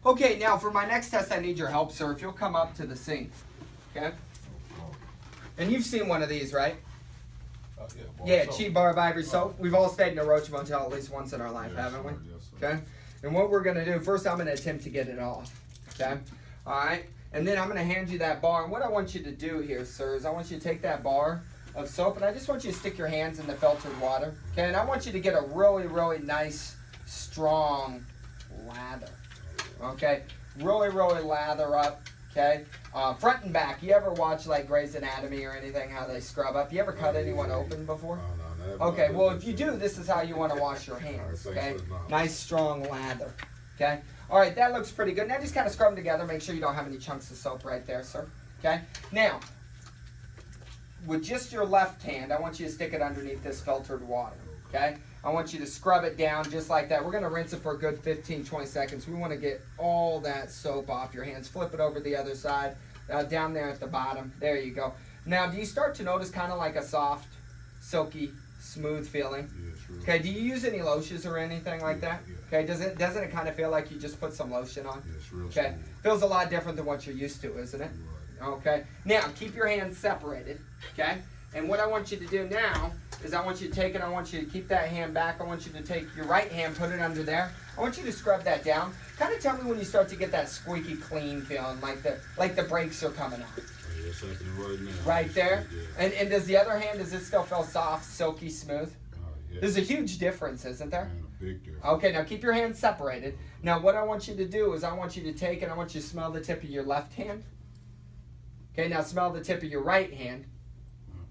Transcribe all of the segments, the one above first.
Okay, now for my next test, I need your help, sir. If you'll come up to the sink, okay? And you've seen one of these, right? Yeah, cheap bar of ivory soap. We've all stayed in a roach motel at least once in our life, haven't we? Yes, Okay? And what we're going to do, first I'm going to attempt to get it off, okay? All right? And then I'm going to hand you that bar. And what I want you to do here, sir, is I want you to take that bar of soap, and I just want you to stick your hands in the filtered water, okay? And I want you to get a really, really nice, strong lather, okay? Really, really lather up, okay? Front and back. You ever watch like Grey's Anatomy or anything, how they scrub up? You ever cut anyone open before? No, Okay, well, if you do, this is how you want to wash your hands, okay? Nice, strong lather, okay? All right, that looks pretty good. Now just kind of scrub them together. Make sure you don't have any chunks of soap right there, sir, okay? Now, with just your left hand, I want you to stick it underneath this filtered water, okay? I want you to scrub it down just like that. We're going to rinse it for a good 15, 20 seconds. We want to get all that soap off your hands. Flip it over the other side, down there at the bottom. There you go. Now, do you start to notice kind of like a soft, silky, smooth feeling? Yeah, okay, do you use any lotions or anything like that? Yeah. Okay, doesn't it kind of feel like you just put some lotion on? Yeah, it's real okay, smooth. feels a lot different than what you're used to, isn't it? Right. Okay, now keep your hands separated, okay? And what I want you to do now is I want you to take it, I want you to keep that hand back, I want you to take your right hand, put it under there. I want you to scrub that down. Kind of tell me when you start to get that squeaky clean feeling, like the brakes are coming off. Yeah, it's happening right now. Right there? Yeah. And does the other hand, does it still feel soft, silky, smooth? Yeah. There's a huge difference, isn't there? Man, a big difference. Okay, now keep your hands separated. Now what I want you to do is I want you to take and I want you to smell the tip of your left hand. Okay, now smell the tip of your right hand.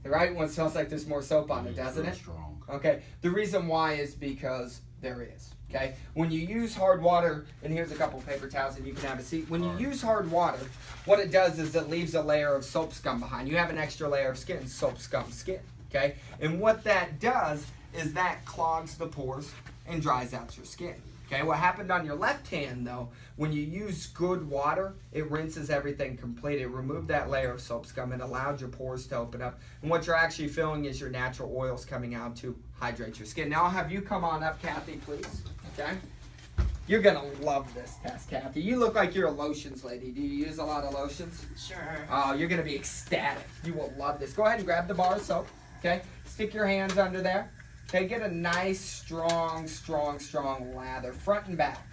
The right one smells like there's more soap on it, doesn't it? Strong. Okay, the reason why is because there is. Okay, when you use hard water, and here's a couple paper towels and you can have a seat. When you use hard water, what it does is it leaves a layer of soap scum behind. You have an extra layer of skin, soap scum skin. Okay, and what that does is that clogs the pores and dries out your skin. Okay, what happened on your left hand though, when you use good water, it rinses everything complete. It removed that layer of soap scum and allowed your pores to open up. And what you're actually feeling is your natural oils coming out to hydrate your skin. Now I'll have you come on up, Kathy, please. Okay? You're gonna love this test, Kathy. You look like you're a lotions lady. Do you use a lot of lotions? Sure. Oh, you're gonna be ecstatic. You will love this. Go ahead and grab the bar of soap. Okay? Stick your hands under there. Okay, get a nice, strong lather, front and back.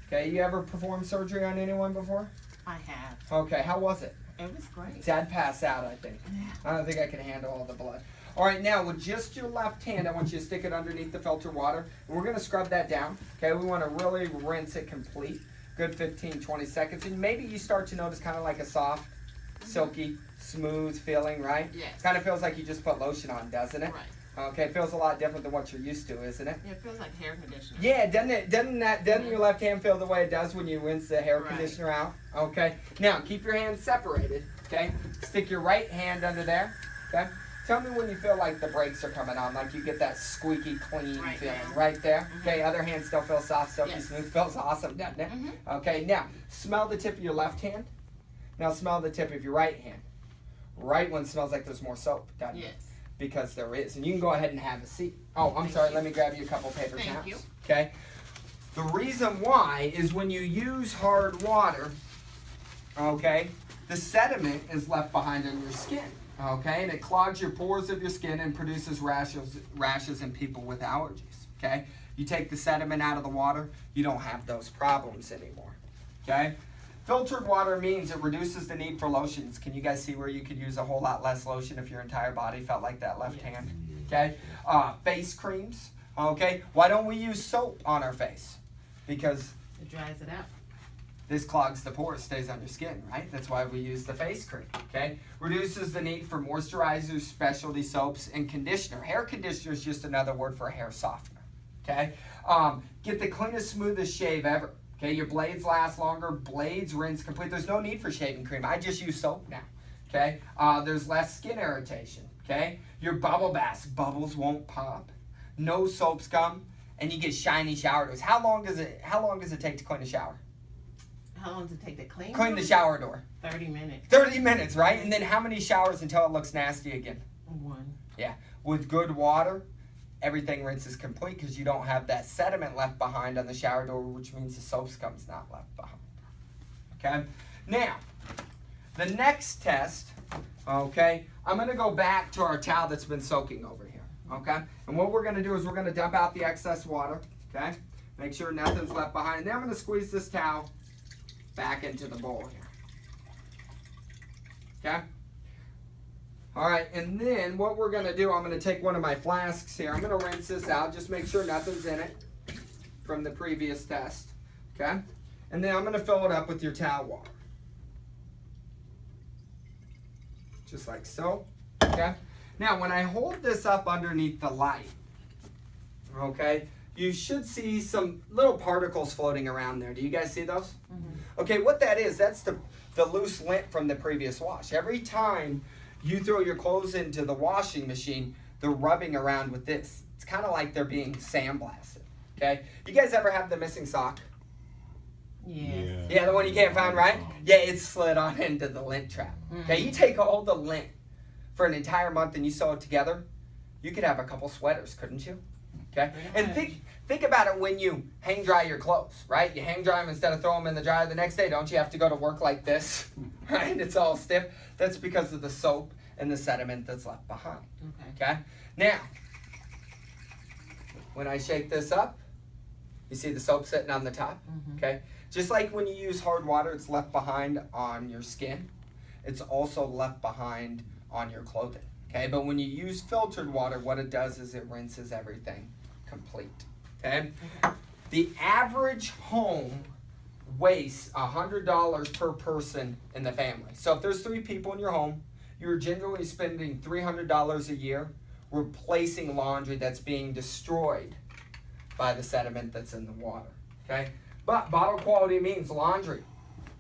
Okay, you ever performed surgery on anyone before? I have. Okay, how was it? It was great. I'd pass out, I think. I don't think I can handle all the blood. All right, now with just your left hand, I want you to stick it underneath the filter water. And we're going to scrub that down. Okay, we want to really rinse it complete. Good 15, 20 seconds. And maybe you start to notice kind of like a soft, silky, smooth feeling, right? Yes. Kind of feels like you just put lotion on, doesn't it? Right. Okay, it feels a lot different than what you're used to, isn't it? Yeah, it feels like hair conditioner. Yeah, doesn't it? Doesn't your left hand feel the way it does when you rinse the hair Right. conditioner out? Okay. Now keep your hands separated. Okay. Stick your right hand under there. Okay. Tell me when you feel like the brakes are coming on, like you get that squeaky clean Right feeling. now. Right there. Mhm. Okay. Other hand still feels soft, silky, Yes. smooth. Feels awesome, doesn't it? Mhm. Okay. Now smell the tip of your left hand. Now smell the tip of your right hand. Right one smells like there's more soap, doesn't it? Yes. Because there is. And you can go ahead and have a seat. Oh, I'm sorry. Let me grab you a couple paper Thank towels. you. Okay. The reason why is when you use hard water, okay, the sediment is left behind on your skin. Okay, and it clogs your pores of your skin and produces rashes in people with allergies. Okay, you take the sediment out of the water, you don't have those problems anymore. Okay. Filtered water means it reduces the need for lotions. Can you guys see where you could use a whole lot less lotion if your entire body felt like that left Yes. hand? Okay. Face creams. Okay. Why don't we use soap on our face? Because It dries it out. this clogs the pores, stays on your skin, right? That's why we use the face cream, okay? Reduces the need for moisturizers, specialty soaps, and conditioner. Hair conditioner is just another word for hair softener, okay? Get the cleanest, smoothest shave ever. Okay, your blades last longer, blades rinse complete. There's no need for shaving cream. I just use soap now, okay? There's less skin irritation, okay? Your bubble baths, bubbles won't pop. No soap scum, and you get shiny shower doors. How long does it take to clean a shower? How long does it take to clean? Clean the shower door. 30 minutes. 30 minutes, right? And then how many showers until it looks nasty again? One. Yeah. With good water, everything rinses complete because you don't have that sediment left behind on the shower door, which means the soap scum's not left behind. Okay? Now, the next test, okay, I'm going to go back to our towel that's been soaking over here. Okay? And what we're going to do is we're going to dump out the excess water. Okay? Make sure nothing's left behind. And then I'm going to squeeze this towel back into the bowl here. Okay? All right, and then what we're going to do, I'm going to take one of my flasks here. I'm going to rinse this out. Just make sure nothing's in it from the previous test. Okay? And then I'm going to fill it up with your towel water. Just like so. Okay? Now, when I hold this up underneath the light, okay, you should see some little particles floating around there. Do you guys see those? Mm-hmm. Okay, what that is, that's the loose lint from the previous wash. Every time you throw your clothes into the washing machine, they're rubbing around with this. It's kind of like they're being sandblasted. Okay? You guys ever have the missing sock? Yeah. Yeah, the one you can't find, right? Yeah, it slid on into the lint trap. Okay, you take all the lint for an entire month and you sew it together, you could have a couple sweaters, couldn't you? Okay, and think about it when you hang dry your clothes, right? You hang dry them instead of throw them in the dryer the next day. Don't you have to go to work like this, right? It's all stiff. That's because of the soap and the sediment that's left behind. Okay. Now, when I shake this up, you see the soap sitting on the top. Okay. Just like when you use hard water, it's left behind on your skin. It's also left behind on your clothing. Okay. But when you use filtered water, what it does is it rinses everything complete. Okay. The average home wastes $100 per person in the family. So if there's 3 people in your home, you're generally spending $300 a year replacing laundry that's being destroyed by the sediment that's in the water. Okay? But bottle quality means laundry.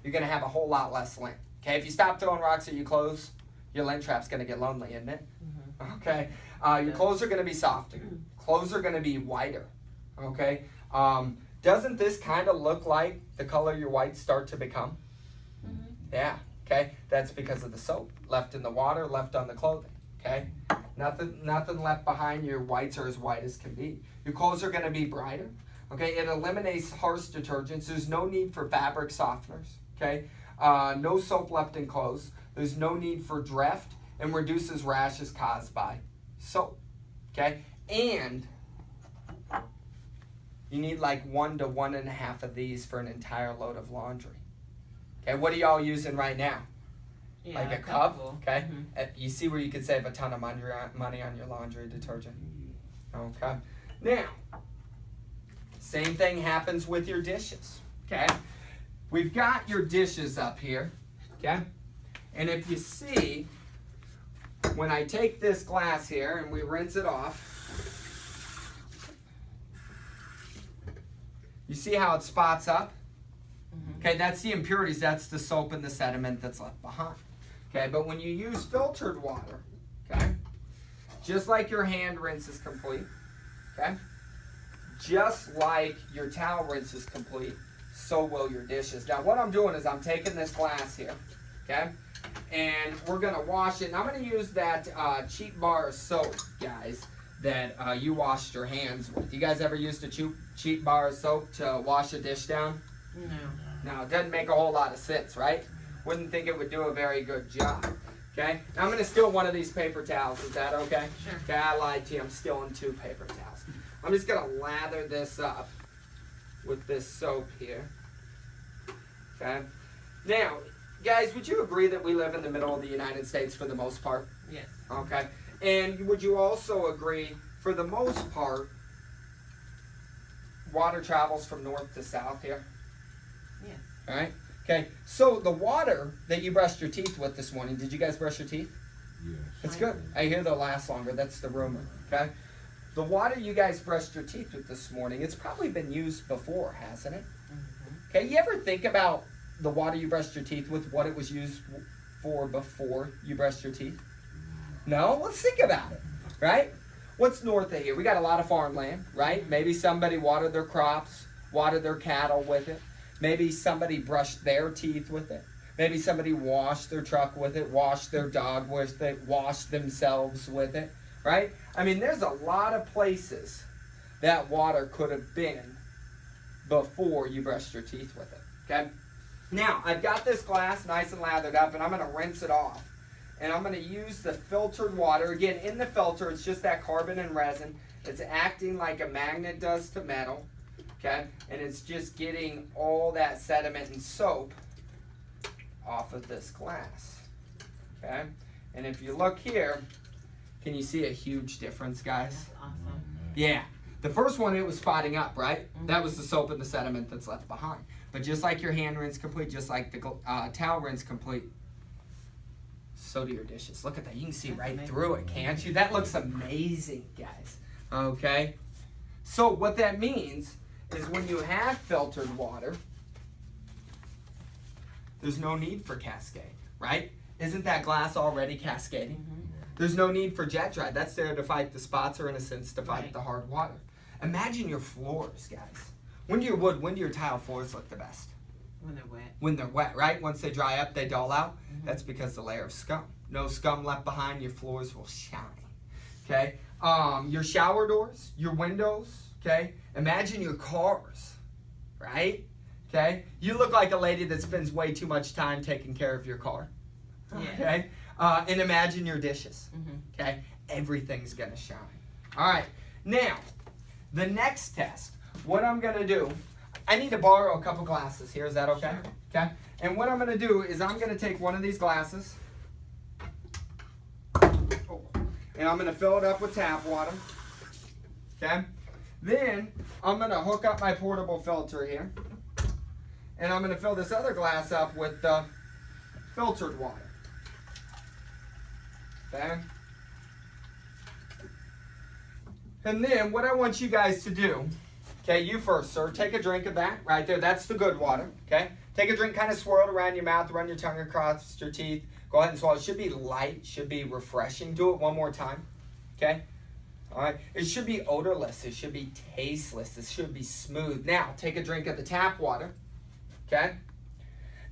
You're going to have a whole lot less lint. Okay? If you stop throwing rocks at your clothes, your lint trap's going to get lonely, isn't it? Okay? Your clothes are going to be softer. Clothes are going to be whiter. Okay? Doesn't this kind of look like the color your whites start to become? Yeah. Okay? That's because of the soap left in the water, left on the clothing. Okay? Nothing left behind. Your whites are as white as can be. Your clothes are going to be brighter. Okay? It eliminates harsh detergents. There's no need for fabric softeners. Okay? No soap left in clothes. There's no need for drift, and reduces rashes caused by soap. Okay? And you need like 1 to 1.5 of these for an entire load of laundry. Okay, what are y'all using right now? Yeah, like a cup? Okay. You see where you could save a ton of money on your laundry detergent. Okay. Now, same thing happens with your dishes. Okay. We've got your dishes up here. Okay. And if you see, when I take this glass here and we rinse it off, you see how it spots up? Okay, that's the impurities. That's the soap and the sediment that's left behind. Okay, but when you use filtered water, okay, just like your hand rinse is complete, okay, just like your towel rinse is complete, so will your dishes. Now, what I'm doing is I'm taking this glass here, okay, and we're going to wash it. And I'm going to use that cheap bar of soap, guys, that you washed your hands with. You guys ever used a cheap bar of soap to wash a dish down? No, it doesn't make a whole lot of sense, right? Wouldn't think it would do a very good job. Okay? Now I'm going to steal one of these paper towels. Is that okay? Sure. Okay, I lied to you. I'm stealing 2 paper towels. I'm just going to lather this up with this soap here. Okay? Now, guys, would you agree that we live in the middle of the United States for the most part? Yes. Okay. And would you also agree, for the most part, water travels from north to south here? Yes. All right. Okay. So the water that you brushed your teeth with this morning, did you guys brush your teeth? Yes. It's good. I hear they'll last longer. That's the rumor. Okay. The water you guys brushed your teeth with this morning, it's probably been used before, hasn't it? Okay. You ever think about the water you brushed your teeth with, what it was used for before you brushed your teeth? No? Let's think about it. Right? What's north of here? We got a lot of farmland, right? Maybe somebody watered their crops, watered their cattle with it. Maybe somebody brushed their teeth with it. Maybe somebody washed their truck with it, washed their dog with it, washed themselves with it, right? I mean, there's a lot of places that water could have been before you brushed your teeth with it, okay? Now, I've got this glass nice and lathered up, and I'm going to rinse it off. And I'm going to use the filtered water. Again, in the filter, it's just that carbon and resin. It's acting like a magnet does to metal. Okay? And it's just getting all that sediment and soap off of this glass. Okay? And if you look here, can you see a huge difference, guys? That's awesome. Yeah. The first one, it was spotting up, right? That was the soap and the sediment that's left behind. But just like your hand rinse complete, just like the towel rinse complete, so do your dishes. Look at that. You can see right through it, can't you? That looks amazing, guys. Okay? So what that means is when you have filtered water, there's no need for cascade, right? Isn't that glass already cascading? Mm-hmm. There's no need for jet dry. That's there to fight the spots, or in a sense to fight Right. the hard water. Imagine your floors, guys. When do your tile floors look the best? When they're wet. When they're wet, right? Once they dry up, they dull out. That's because the layer of scum. No scum left behind, your floors will shine. Okay? Your shower doors, your windows, okay? Imagine your cars, right? Okay? You look like a lady that spends way too much time taking care of your car. Yeah. Okay? And imagine your dishes. Mm-hmm. Okay? Everything's gonna shine. All right. Now, the next test, what I'm gonna do, I need to borrow a couple glasses here. Is that okay? Sure. Okay? And what I'm gonna do is I'm gonna take one of these glasses, and I'm gonna fill it up with tap water. Okay? Then I'm gonna hook up my portable filter here, and I'm gonna fill this other glass up with the filtered water. Okay? And then what I want you guys to do, okay, you first, sir, take a drink of that right there. That's the good water, okay? Take a drink, kind of swirl it around your mouth, run your tongue across your teeth. Go ahead and swallow. It should be light, should be refreshing. Do it one more time, okay? All right. It should be odorless. It should be tasteless. It should be smooth. Now, take a drink of the tap water, okay?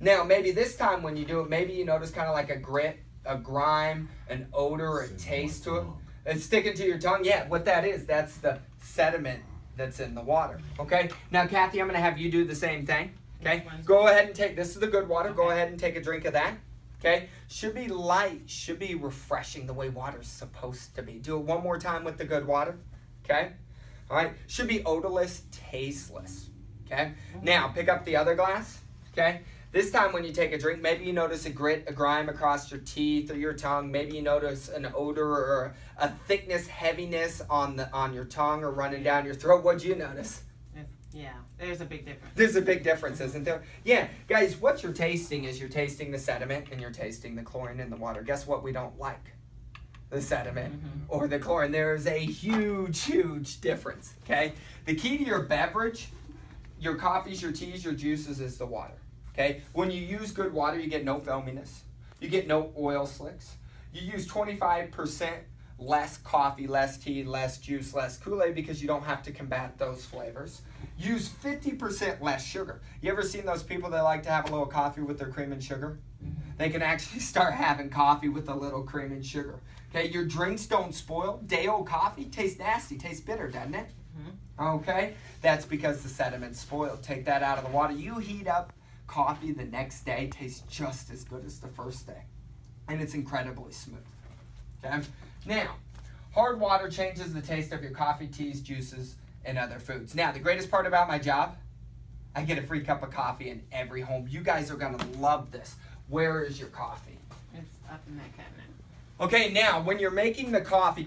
Now, maybe this time when you do it, maybe you notice kind of like a grit, a grime, an odor, a taste to it. It's sticking to your tongue. Yeah, what that is, that's the sediment that's in the water. Okay? Now, Kathy, I'm going to have you do the same thing. Okay? Go ahead and take, this is the good water. Go ahead and take a drink of that. Okay? Should be light, should be refreshing the way water's supposed to be. Do it one more time with the good water. Okay? All right? Should be odorless, tasteless. Okay? Now, pick up the other glass. Okay? This time when you take a drink, maybe you notice a grit, a grime across your teeth or your tongue. Maybe you notice an odor or a thickness, heaviness on your tongue or running down your throat. What'd you notice? Yeah, there's a big difference. There's a big difference, isn't there? Yeah, guys, what you're tasting is you're tasting the sediment and you're tasting the chlorine in the water. Guess what we don't like? The sediment or the chlorine. There's a huge, huge difference, okay? The key to your beverage, your coffees, your teas, your juices is the water. Okay, when you use good water, you get no foaminess. You get no oil slicks. You use 25% less coffee, less tea, less juice, less Kool-Aid because you don't have to combat those flavors. Use 50% less sugar. You ever seen those people that like to have a little coffee with their cream and sugar? They can actually start having coffee with a little cream and sugar. Okay, your drinks don't spoil. Day-old coffee tastes nasty, tastes bitter, doesn't it? Okay, that's because the sediment's spoiled. Take that out of the water. You heat up coffee the next day, tastes just as good as the first day. And it's incredibly smooth. Okay? Now, hard water changes the taste of your coffee, teas, juices, and other foods. Now, the greatest part about my job, I get a free cup of coffee in every home. You guys are going to love this. Where is your coffee? It's up in that cabinet. Okay, now, when you're making the coffee,